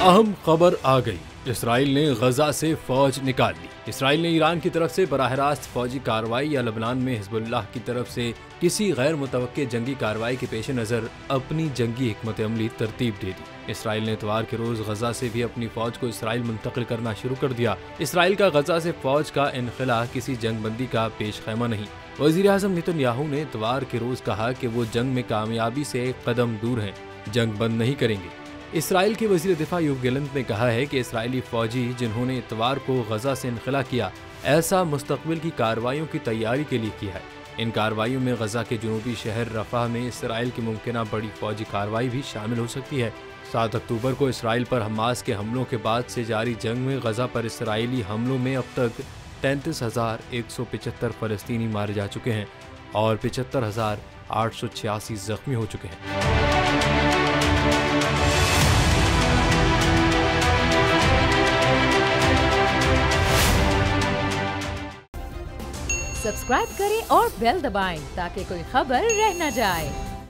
अहम खबर आ गई। इसराइल ने गजा से फौज निकाल ली। इसराइल ने ईरान की तरफ से बराह रास्त फौजी कार्रवाई या लबनान में हिजबुल्लाह की तरफ से किसी गैर मुतवक्के जंगी कार्रवाई के पेश नज़र अपनी जंगी हिकमत अमली तरतीब दे दी। इसराइल ने इतवार के रोज गजा से भी अपनी फौज को इसराइल मुंतकिल करना शुरू कर दिया। इसराइल का गजा से फौज का इनखला किसी जंगबंदी का पेश खैमा नहीं। वज़ीर आज़म नेतन्याहू ने इतवार के रोज कहा कि वो जंग में कामयाबी से एक कदम दूर हैं, जंग बंद नहीं करेंगे। इसराइल के वज़ीर दिफा योव गैलेंट ने कहा है कि इसराइली फौजी जिन्होंने इतवार को गजा से इनखला किया, ऐसा मुस्तकबिल की कार्रवाइयों की तैयारी के लिए किया है। इन कार्रवाइयों में गजा के जनूबी शहर रफा में इसराइल की मुमकिना बड़ी फौजी कार्रवाई भी शामिल हो सकती है। 7 अक्टूबर को इसराइल पर हमास के हमलों के बाद से जारी जंग में गजा पर इसराइली हमलों में अब तक 33,175 फ़लस्तीनी मारे जा चुके हैं और 75,886 जख्मी हो चुके हैं। सब्सक्राइब करें और बेल दबाएं ताकि कोई खबर रह न जाए।